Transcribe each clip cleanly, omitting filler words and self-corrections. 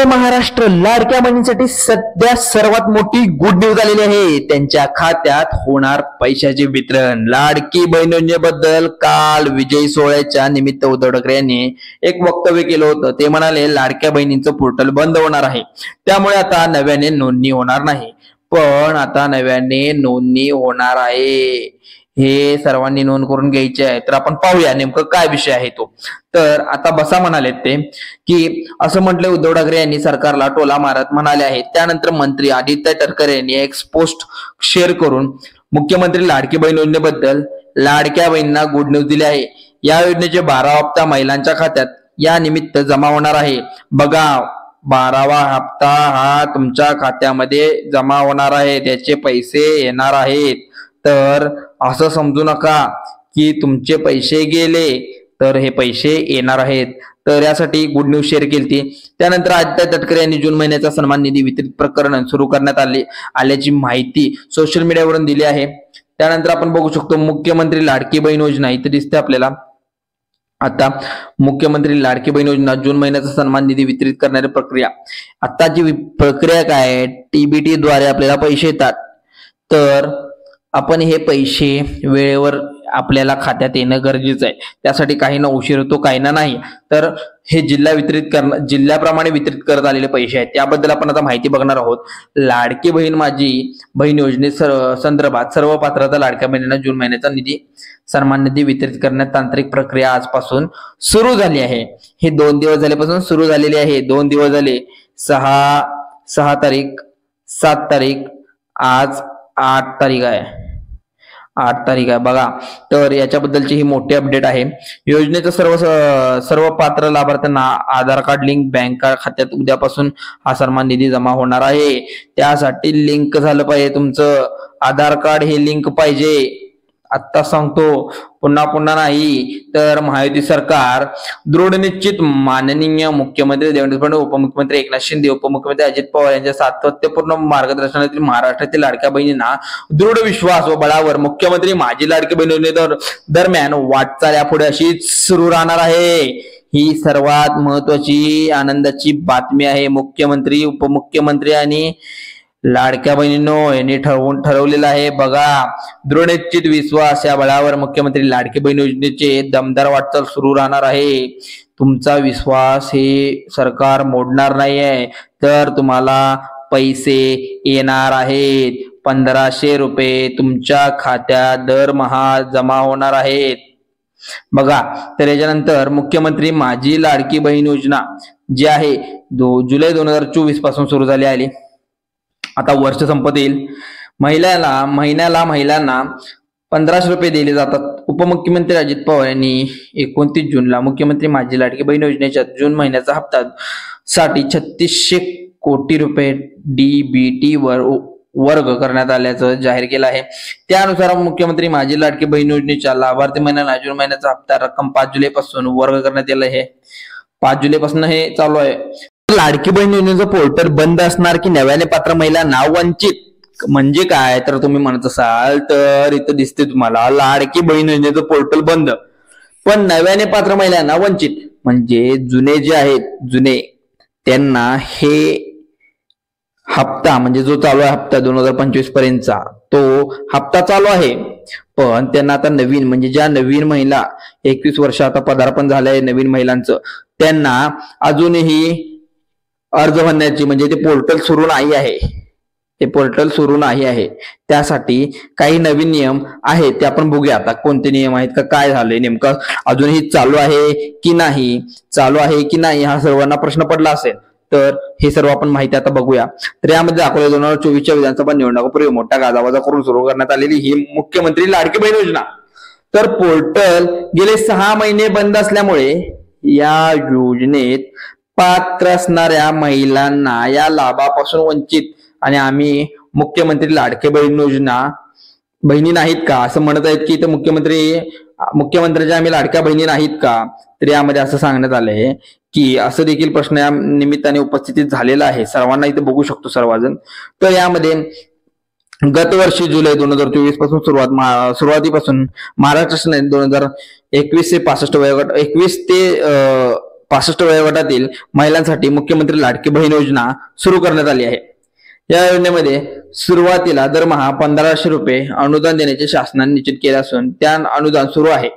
महाराष्ट्र लाडक्या बहिणींसाठी सध्या सर्वात मोठी गुड न्यूज आलेली आहे। त्यांच्या खात्यात होणार पैशाचे वितरण। लाडकी बहीण योजनेबद्दल काल विजय सोहळ्याच्या निमित्त उद्धव ठाकरे यांनी एक वक्तव्य केलं होतं। ते म्हणाले लाडक्या बहिणींचं पोर्टल बंद होणार आहे, त्यामुळे आता नव्याने नोंदणी होणार नाही, पण आता नव्याने नोंदणी होणार आहे। हे सर्वांनी नोंद करून घ्यायचे आहे। तर आपण पाहूया नेमकं काय विषय आहे तो। तर आता बसा म्हणालेत ते की असं म्हटले उद्धव ठाकरे यांनी सरकारला टोला मारत म्हणाले आहे। त्यानंतर मंत्री आदित्य तटकरे यांनी एक पोस्ट शेअर करून मुख्यमंत्री लाडकी बहीण योजनेबद्दल लाडक्या बहिणींना गुड न्यूज दिली आहे। या योजनेचे 12 हप्ता महिलांच्या खात्यात या निमित्त जमा होणार आहे। बघा, 12वा हप्ता हा तुमच्या खात्यामध्ये जमा होणार आहे, त्याचे पैसे येणार आहेत। तर असं समजू नका की तुमचे पैसे गेले, तर हे पैसे येणार आहेत। तर यासाठी गुड न्यूज शेअर केली। त्यानंतर आदित्य तटकरे यांनी जून महिन्याचा सन्मान निधी वितरित प्रकरण सुरू करण्यात आल्याची माहिती सोशल मीडियावरून दिली आहे। त्यानंतर आपण बघू शकतो मुख्यमंत्री लाडकी बहीण योजना इथे दिसते आपल्याला। आता मुख्यमंत्री लाडकी बहीण योजना जून महिन्याचा सन्मान निधी वितरित करणारी प्रक्रिया। आताची प्रक्रिया काय आहे, TBT द्वारे आपल्याला पैसे येतात, तर आपण हे पैसे वेळेवर आपल्याला खात्यात येणं गरजेचं आहे। त्यासाठी काही ना उशीर होतो, काही ना नाही। तर हे जिल्ह्याप्रमाणे वितरित करत आलेले पैसे आहेत, त्याबद्दल आपण आता माहिती बघणार आहोत। लाडकी बहीण माझी बहीण योजने संदर्भात सर्व पात्रता लाडक्या बहिणींना जून महिन्याचा सन्मान निधी वितरित करण्यात तांत्रिक प्रक्रिया आजपासून सुरू झाली आहे। हे 2 दिवस झाल्यापासून सुरू झालेली आहे। 2 दिवस झाले, 6 तारीख, 7 तारीख, आज 8 तारीख आहे, 8 तारीख आहे बघा। तर याच्याबद्दलची ही मोठी अपडेट आहे। योजनेचं सर्व पात्र लाभार्थ्यांना आधार कार्ड लिंक बँक खात्यात उद्यापासून हा सन्मान निधी जमा होणार आहे। त्यासाठी लिंक झालं पाहिजे, तुमचं आधार कार्ड हे लिंक पाहिजे। आता सांगतो, पुन्हा नाही। तर महायुती सरकार दृढ निश्चित माननीय मुख्यमंत्री देवेंद्र फडणवीस, उपमुख्यमंत्री एकनाथ शिंदे, उपमुख्यमंत्री अजित पवार यांच्या सातत्यपूर्ण मार्गदर्शनातील महाराष्ट्रातील लाडक्या बहिणींना दृढ विश्वास व बळावर मुख्यमंत्री माझी लाडकी बहीण योजने दरम्यान वाटचाल यापुढे अशीच सुरू राहणार आहे। ही सर्वात महत्वाची आनंदाची बातमी आहे। मुख्यमंत्री, उपमुख्यमंत्री आणि लाडक्या बहिणींनो यांनी ठरवलेलं आहे। बघा, दृढनिश्चित विश्वास या बळावर मुख्यमंत्री लाडकी बहीण योजनेचे दमदार वाटचाल सुरू राहणार आहे। तुमचा विश्वास हे सरकार मोडणार नाहीये, तर तुम्हाला पैसे येणार आहेत। 1500 रुपये तुमच्या खात्यात दरमहा जमा होणार आहेत। बघा, तर याच्यानंतर मुख्यमंत्री माझी लाडकी बहीण योजना जी आहे जुलै 2024 पासून सुरू झाली आहे। आता वर्ष संपत येईल। महिलांना 1500 रुपये दिले जातात। उपमुख्यमंत्री अजित पवार यांनी 29 जूनला मुख्यमंत्री माझी लाडकी बहीण योजनेच्या जून महिन्याचा हप्ता साठी 3600 कोटी रुपये DBT वर्ग करण्यात आल्याचं जाहीर केलं आहे। त्यानुसार मुख्यमंत्री माझी लाडकी बहीण योजनेच्या लाभार्थी महिन्यांना जून महिन्याचा हप्ता रक्कम 5 जुलैपासून वर्ग करण्यात आलं आहे। 5 जुलैपासून हे चालू आहे। लाडकी बहीण योजनेचं पोर्टल बंद असणार की नव्याने पात्र महिलांना वंचित म्हणजे काय, तर तुम्ही म्हणत असाल तर इथं दिसते तुम्हाला लाडकी बहीण योजनेचं पोर्टल बंद, पण नव्याने पात्र महिलांना वंचित म्हणजे जुने जे आहेत त्यांना हे हप्ता म्हणजे जो चालू आहे हप्ता 2025 पर्यंतचा तो हप्ता चालू आहे। पण त्यांना आता नवीन म्हणजे ज्या नवीन महिला 21 वर्ष आता पदार्पण झालंय नवीन महिलांचं, त्यांना अजूनही अर्ज भरण्याची म्हणजे ते पोर्टल सुरू नाही आहे। त्यासाठी काही नवीन नियम आहेत, ते आपण बघूया आता कोणते नियम आहेत, का काय झालंय नेमकं, अजूनही चालू आहे की नाही हा सर्वांना प्रश्न पडला असेल। तर हे सर्व आपण माहिती आता बघूया। तर यामध्ये दाखवले 2024च्या विधानसभा निवडणुकीपूर्वी मोठा गाजावाजा करून सुरू करण्यात आलेली ही मुख्यमंत्री लाडकी बहीण योजना। तर पोर्टल गेले 6 महिने बंद असल्यामुळे या योजनेत पात्र असणाऱ्या महिलांना या लाभापासून वंचित आणि आम्ही मुख्यमंत्री लाडकी बहीण योजना बहिणी नाहीत का असं म्हणत आहेत की इथं मुख्यमंत्र्यांच्या आम्ही लाडक्या बहिणी नाहीत का। तर यामध्ये असं सांगण्यात आलंय की असं देखील प्रश्न या निमित्ताने उपस्थित झालेला आहे, सर्वांना इथे बघू शकतो सर्वजण। तर यामध्ये गत वर्षी जुलै 2024 पासून सुरुवातीपासून महाराष्ट्र शासनाने 2021 ते 65 वयोगट 21 ते 65 वयोगटातील महिलांसाठी मुख्यमंत्री लाडकी बहीण योजना सुरू करण्यात आली आहे। या योजनेमध्ये सुरुवातीला दरमहा 1500 रुपये अनुदान देण्याचे शासनाने निश्चित केले असून त्या अनुदान सुरू आहे।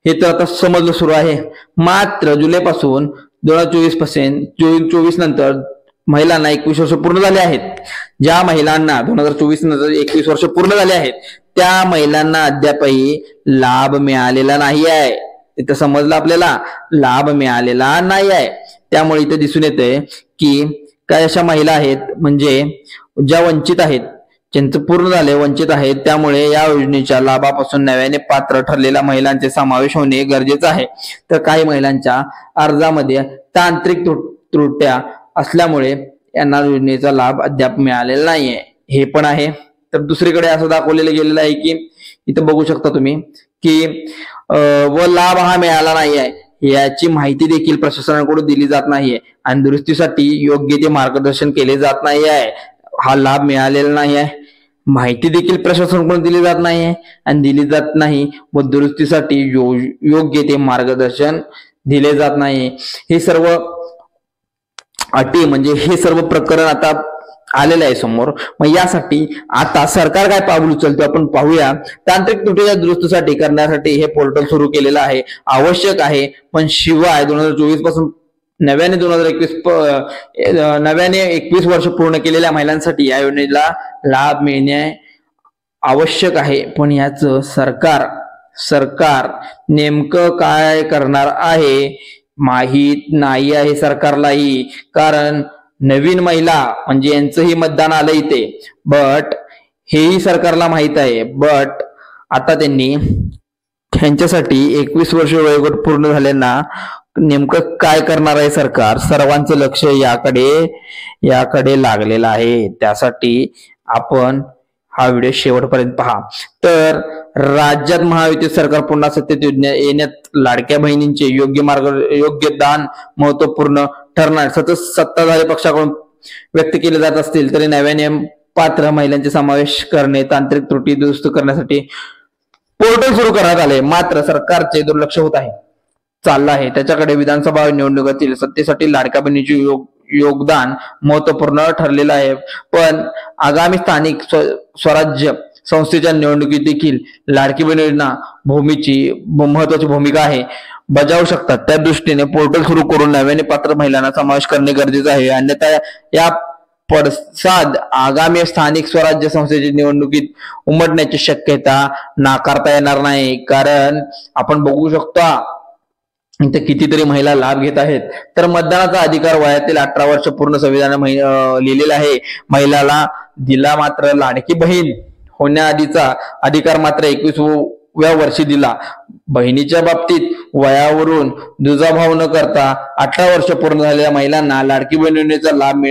हे तर आता समजलं सुरू आहे। मात्र जुलैपासून 2024 नंतर महिलांना 21 वर्ष पूर्ण झाले आहेत। ज्या महिलांना 2024 नंतर 21 वर्ष पूर्ण झाले आहेत त्या महिलांना अद्यापही लाभ मिळालेला नाही आहे। इथं समजलं आपल्याला, लाभ मिळालेला नाही आहे। त्यामुळे इथे दिसून येते की काय अशा महिला आहेत म्हणजे ज्या वंचित आहेत, ज्यांचं पूर्ण झाले वंचित आहेत, त्यामुळे या योजनेच्या लाभापासून नव्याने पात्र ठरलेल्या महिलांचे समावेश होणे गरजेचे आहे। तर काही महिलांच्या अर्जामध्ये तांत्रिक त्रुट्या असल्यामुळे यांना योजनेचा लाभ अद्याप मिळालेला नाहीये, हे पण आहे। तर दुसरीकडे असं दाखवलेलं गेलेलं आहे की इथं बघू शकता तुम्ही की व लाभ हा मिळाला नाही आहे याची माहिती देखील प्रशासनाकडून दिली जात नाहीये आणि दुरुस्तीसाठी योग्य ते मार्गदर्शन केले जात नाही आहे। हा लाभ मिळालेला नाही आहे, माहिती देखील प्रशासनाकडून दिली जात नाही आणि दिली जात नाही व दुरुस्तीसाठी योग्य ते मार्गदर्शन दिले जात नाही। हे सर्व अटी म्हणजे हे सर्व प्रकरण आता आलेलं आहे समोर। मग यासाठी आता सरकार काय पाऊल उचलतो आपण पाहूया। तांत्रिक त्रुटीच्या दुरुस्तीसाठी करण्यासाठी हे पोर्टल सुरू केलेलं आहे, आवश्यक आहे। पण शिवाय 2024 पासून नव्याने 21 वर्ष पूर्ण केलेल्या महिलांसाठी या योजनेला लाभ मिळणे आवश्यक आहे। पण याचं सरकार नेमकं काय करणार आहे माहित नाही आहे सरकारलाही। कारण नवीन महिला म्हणजे यांचंही मतदान आलं इथे, बट हेही सरकारला माहित आहे। बट आता त्यांच्यासाठी 21 वर्ष वयोगट पूर्ण झाल्यांना नेमकं काय करणार आहे सरकार, सर्वांचं लक्ष याकडे लागलेलं आहे। त्यासाठी आपण हा व्हिडिओ शेवटपर्यंत पहा। तर राज्यात महायुती सरकार पुन्हा सत्तेत येण्यात लाडक्या बहिणींचे योग्य दान महत्वपूर्ण ठरणार। सत्ताधारी पक्षाकडून व्यक्त केले जात असतील तरी नव्याने पात्र महिलांचे समावेश करणे, तांत्रिक त्रुटी दुरुस्त करण्यासाठी पोर्टल सुरू करण्यात आले। मात्र सरकारचे दुर्लक्ष होत आहे, चाललं आहे त्याच्याकडे। विधानसभा निवडणुकीतील सत्तेसाठी लाडक्या बहिणीचे योगदान महत्वपूर्ण ठरलेलं आहे, पण आगामी स्थानिक स्वराज्य संस्थेच्या निवडणुकीत देखील लाडकी बहीण योजना महत्वाची भूमिका आहे बजावू शकतात। त्या दृष्टीने पोर्टल सुरू करून नव्याने पात्र महिलांना समावेश करणे गरजेचे आहे। अन्यथा या पडसाद आगामी स्थानिक स्वराज्य संस्थेच्या निवडणुकीत उमटण्याची शक्यता नाकारता येणार नाही। कारण आपण बघू शकतो इथे कितीतरी महिला लाभ घेत आहेत। तर मतदानाचा अधिकार वयातील 18 वर्ष पूर्ण संविधानाने लिहिलेला आहे महिलाला दिला, मात्र लाडकी बहीण होण्याआधीचा अधिकार मात्र 21व्या वर्षी दिला। बहिणीच्या बाबतीत वयावरून दुजाभाव न करता 18 वर्ष पूर्ण झालेल्या महिलांना लाडकी बहीण योजनेचा लाभ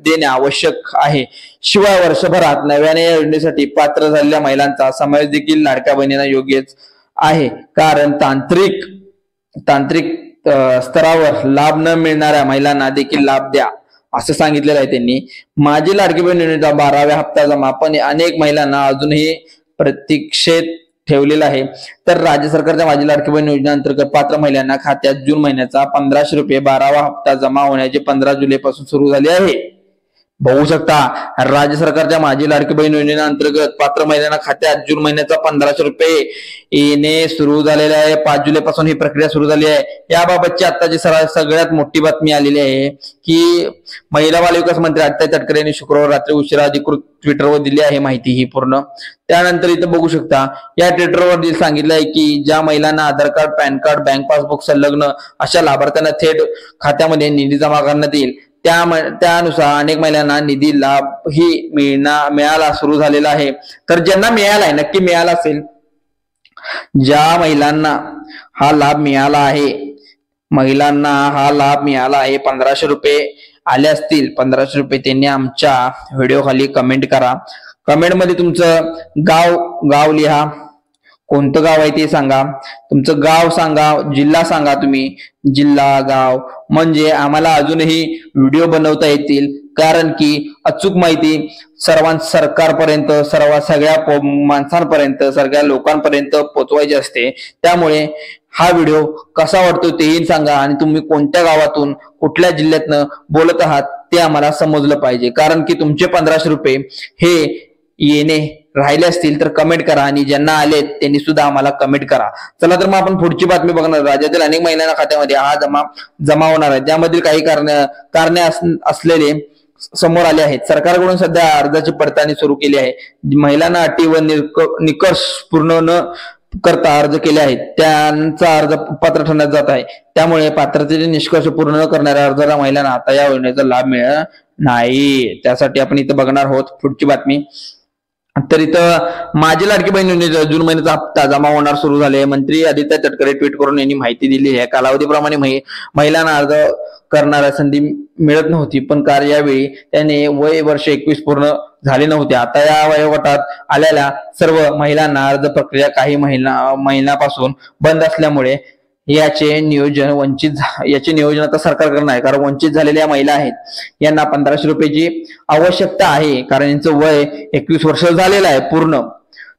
देणे आवश्यक आहे। शिवाय वर्षभरात नव्याने या योजनेसाठी पात्र झालेल्या महिलांचा समावेश देखील लाडक्या बहिणींना योग्यच आहे। कारण तांत्रिक स्तरावर लाभ न मिळणाऱ्या महिलांना देखील लाभ द्या असं सांगितलेलं आहे त्यांनी। माझी लाडकी बहीण योजनेचा 12व्या हप्ता जमा पण अनेक महिलांना अजूनही प्रतीक्षेत ठेवलेला आहे। तर राज्य सरकारच्या माझी लाडकी बहीण योजनेअंतर्गत पात्र महिलांना खात्यात जून महिन्याचा 1500 रुपये 12वा हप्ता जमा होण्याचे 15 जुलैपासून सुरू झाले आहे। बघू शकता राज्य सरकारच्या माझी लाडकी बहीण योजनेअंतर्गत पात्र महिलांना खात्यात जून महिन्याचा 1500 रुपये येणे सुरू झालेले आहे। 5 जुलैपासून ही प्रक्रिया सुरू झाली आहे। याबाबतची आताची सगळ्यात मोठी बातमी आलेली आहे की महिला बाल विकास मंत्री आदित्य तटकरे यांनी शुक्रवार रात्री उशिरा अधिकृत ट्विटरवर दिली आहे माहिती ही पूर्ण। त्यानंतर इथं बघू शकता या ट्विटरवर सांगितलं आहे की ज्या महिलांना Aadhaar card, PAN card, bank passbook संलग्न अशा लाभार्थ्यांना थेट खात्यामध्ये निधी जमा करण्यात येईल। त्यानुसार अनेक महिलांना निधी लाभ ही मिळाला सुरू झालेला आहे। तर ज्यांना मिळालाय, नक्की मिळाला असेल, ज्या महिलांना हा लाभ मिळाला आहे, महिलांना हा लाभ मिळाला आहे, 1500 रुपये आले असतील, 1500 रुपये त्यांनी आमच्या व्हिडिओ खाली कमेंट करा। कमेंट मध्ये तुमचं गाव लिहा, कोणतं गाव आहे ते सांगा, तुमचं गाव सांगा, जिल्हा सांगा, तुम्ही जिल्हा गाव, म्हणजे आम्हाला अजूनही व्हिडिओ बनवता येतील। कारण की अचूक माहिती सरकारपर्यंत सगळ्या माणसांपर्यंत, सगळ्या लोकांपर्यंत पोहोचवायची असते। त्यामुळे हा व्हिडिओ कसा वाटतो तेही सांगा आणि तुम्ही कोणत्या गावातून कुठल्या जिल्ह्यातनं बोलत आहात ते आम्हाला समजलं पाहिजे, कारण की तुमचे 1500 रुपये हे येणे राहिले असतील तर कमेंट करा आणि ज्यांना आलेत त्यांनी सुद्धा आम्हाला कमेंट करा. चला तर मग आपण पुढची बातमी बघणार. राज्यातील अनेक महिलांच्या खात्यामध्ये हा जमा होणार आहे. त्यामधील काही कारणे असलेले समोर आले आहेत. सरकारकडून सध्या अर्जाची पडताळणी सुरू केली आहे. महिलांना अटी व निकष पूर्ण न करता अर्ज केले आहेत त्यांचा अर्ज पात्र ठरण्यात जात आहे. त्यामुळे पात्रतेचे निष्कर्ष पूर्ण न करणाऱ्या अर्जदार महिलांना आता या योजनेचा लाभ मिळणार नाही. त्यासाठी आपण इथं बघणार आहोत पुढची बातमी. तर इथं माझी लाडकी बहीण योजनेचा जून महिन्याचा हप्ता जमा होणार सुरू झाले. मंत्री आदित्य तटकरे ट्विट करून यांनी माहिती दिली आहे. कालावधीप्रमाणे महिलांना अर्ज करणारा संधी मिळत नव्हती, पण यावेळी त्याने वय वर्ष 21 पूर्ण झाले नव्हते. आता या वयोगटात आलेल्या सर्व महिलांना अर्ज प्रक्रिया काही महिन्यापासून बंद असल्यामुळे याचे नियोजन आता सरकार करणार आहे. कारण वंचित झालेल्या महिला आहेत यांना 1500 रुपयाची आवश्यकता आहे, कारण यांचं वय 21 वर्ष झालेलं आहे पूर्ण.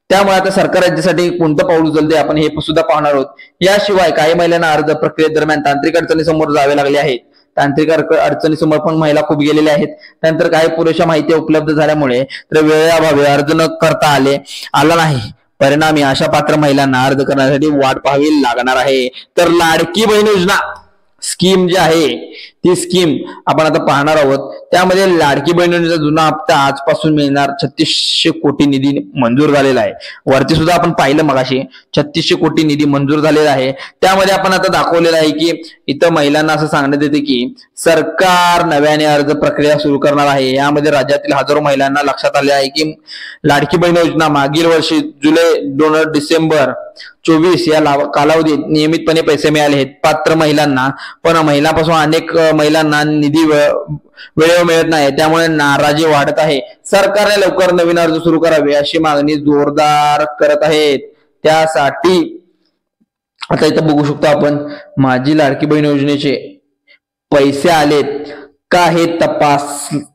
त्यामुळे आता सरकार राज्यासाठी कोणतं पाऊल उचलते आपण हे सुद्धा पाहणार आहोत. याशिवाय काही महिलांना अर्ज प्रक्रियेदरम्यान तांत्रिक अडचणी समोर जावे लागले आहेत. तांत्रिक अडचणीसमोर पण महिला खूप गेलेल्या आहेत. त्यानंतर काही पुरेशा माहिती उपलब्ध झाल्यामुळे तर वेळेअभावी अर्ज न करता आला नाही. परिणामी अशा पात्र महिलांना अर्ज करण्यासाठी वाट पाहावी लागणार आहे. तर लाडकी बहीण योजना स्कीम जी आहे ती स्कीम आपण आता पाहणार आहोत. त्यामध्ये लाडकी बहीण योजनेचा जुना हप्ता आजपासून मिळणार. 3600 कोटी निधी मंजूर झालेला आहे. वरती सुद्धा आपण पाहिलं मगाशी 3600 कोटी निधी मंजूर झालेला आहे. त्यामध्ये आपण आता दाखवलेलं आहे की इथं महिलांना असं सांगण्यात येते की सरकार नव्याने अर्ज प्रक्रिया सुरू करणार आहे. यामध्ये राज्यातील हजारो महिलांना लक्षात आले आहे की लाडकी बहीण योजना मागील वर्षी जुलै 2 डिसेंबर 24 या कालावधीत नियमितपणे पैसे मिळाले आहेत पात्र महिलांना, पण महिलांपासून अनेक महिलांना निधी वेळेवर मिळत नाही. त्यामुळे नाराजी वाढत आहे. सरकारने लवकर नवीन अर्ज सुरू करावे अशी मागणी जोरदार करत आहेत. त्यासाठी आता इथं बघू शकतो आपण माझी लाडकी बहीण योजनेचे पैसे आलेत का हे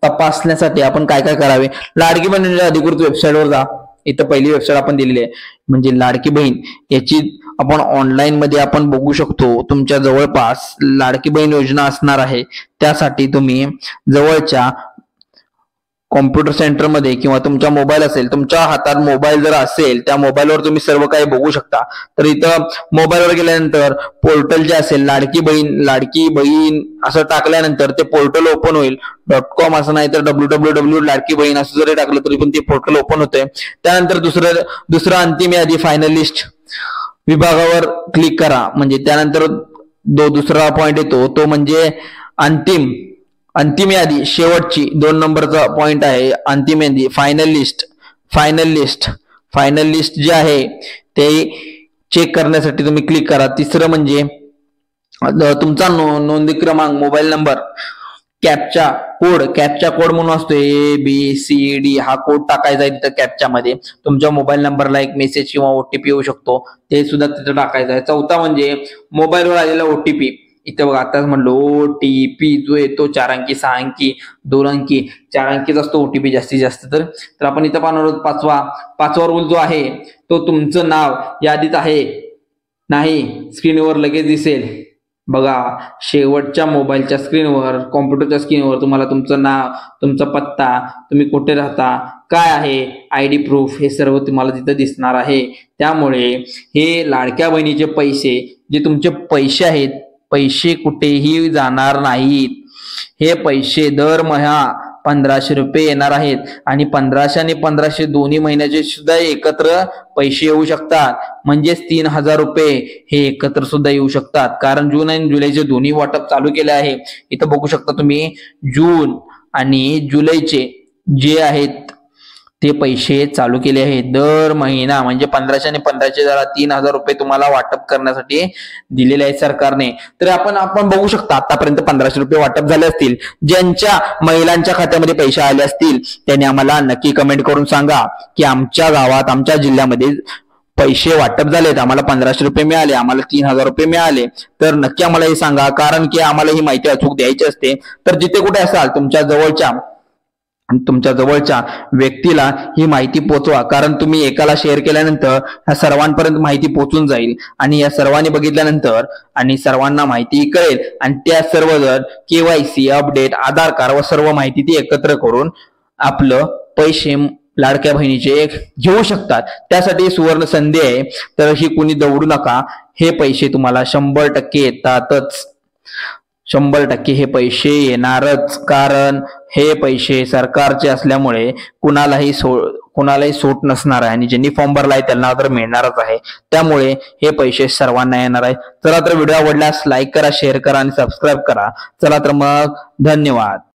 तपासण्यासाठी आपण काय काय करावे. लाडकी बहीण योजनेच्या अधिकृत वेबसाईटवर जा. इथं पहिली वेबसाईट आपण दिलेली आहे म्हणजे लाडकी बहीण. याची आपण ऑनलाईन मध्ये आपण बघू शकतो. तुमच्या जवळपास लाडकी बहीण योजना असणार आहे. त्यासाठी तुम्ही जवळच्या कॉम्प्युटर सेंटर मध्ये किंवा तुमचा मोबाईल असेल, तुमच्या हातात मोबाईल जर असेल त्या मोबाईलवर तुम्ही सर्व काही बघू शकता. तर इथं मोबाईलवर गेल्यानंतर पोर्टल जे असेल लाडकी बहीण असं टाकल्यानंतर ते पोर्टल ओपन होईल. .com असं नाही तर www लाडकी बहीण असं जरी टाकलं तरी पण ते पोर्टल ओपन होते. त्यानंतर दुसरं अंतिम यादी फायनलिस्ट विभागावर क्लिक करा. म्हणजे त्यानंतर दुसरा पॉइंट येतो तो म्हणजे अंतिम यादी, शेवटची 2 नंबरचा पॉइंट आहे अंतिम यादी फायनलिस्ट जे आहे ते चेक करण्यासाठी तुम्ही क्लिक करा. तिसरं म्हणजे तुमचा नोंदणी क्रमांक, मोबाईल नंबर, कॅप्चा कोड म्हणून असतो ABCD हा कोड टाकायचा आहे. तिथं कॅप्चा मध्ये तुमच्या मोबाईल नंबरला एक मेसेज किंवा OTP येऊ शकतो, ते सुद्धा तिथं टाकायचं आहे. चौथा म्हणजे मोबाईलवर आलेला OTP. इथं बघा आताच म्हणलो OTP जो येतो 4 अंकी 6 अंकी 2 अंकी 4 अंकीचा असतो OTP जास्तीत जास्त. तर आपण इथं पाहणार आहोत पाचवा रूल जो आहे तो तुमचं नाव यादीत आहे नाही स्क्रीनवर लगेच दिसेल. बघा शेवटच्या मोबाईलच्या स्क्रीनवर, कॉम्प्युटरच्या स्क्रीनवर तुम्हाला तुमचं नाव, तुमचा पत्ता, तुम्ही कुठे राहता, काय आहे, ID प्रूफ हे सर्व तुम्हाला तिथं दिसणार आहे. त्यामुळे हे लाडक्या बहिणीचे पैसे जे तुमचे पैसे आहेत, पैसे कुठेही जाणार नाहीत. हे पैसे दरमहा 1500 रुपये येणार आहेत आणि 1500 आणि 1500 दोन्ही महिन्याचे सुद्धा एकत्र पैसे येऊ शकतात. म्हणजेच 3000 रुपये हे एकत्र सुद्धा येऊ शकतात. कारण जून आणि जुलैचे दोन्ही वाटप चालू केले आहे. इथं बघू शकता तुम्ही जून आणि जुलैचे जे आहेत ते पैसे चालू केले आहेत. दर महिना म्हणजे 1500 आणि 1500 जरा 3000 रुपये तुम्हाला वाटप करण्यासाठी दिलेले आहेत सरकारने. तर आपण बघू शकता आतापर्यंत 1500 रुपये वाटप झाले असतील. ज्यांच्या महिलांच्या खात्यामध्ये पैसे आले असतील त्यांनी आम्हाला नक्की कमेंट करून सांगा की आमच्या गावात, आमच्या जिल्ह्यामध्ये पैसे वाटप झालेत, आम्हाला 1500 रुपये मिळाले, आम्हाला 3000 रुपये मिळाले. तर नक्की आम्हाला हे सांगा, कारण की आम्हाला ही माहिती अचूक द्यायची असते. तर जिथे कुठे असाल तुमच्या जवळच्या आणि तुमच्या जवळच्या व्यक्तीला ही माहिती पोहोचवा, कारण तुम्ही एकाला शेअर केल्यानंतर ह्या सर्वांपर्यंत माहिती पोहोचून जाईल आणि या सर्वांनी बघितल्यानंतर आणि सर्वांना माहिती कळेल आणि त्या सर्वजण KYC अपडेट, आधार कार्ड व सर्व माहिती ती एकत्र करून आपलं पैसे लाडक्या बहिणीचे घेऊ शकतात. त्यासाठी सुवर्ण संधी आहे, तर ही कुणी दवडू नका. हे पैसे तुम्हाला 100% येतातच. 100% हे पैसे येणारच, कारण हे पैसे सरकारचे असल्यामुळे कुणालाही सूट नसणार आहे आणि ज्यांनी फॉर्म भरला आहे त्यांना तर मिळणारच आहे. त्यामुळे हे पैसे सर्वांना येणार आहे. चला तर व्हिडिओ आवडल्यास लाईक करा, शेअर करा आणि सबस्क्राईब करा. चला तर मग धन्यवाद.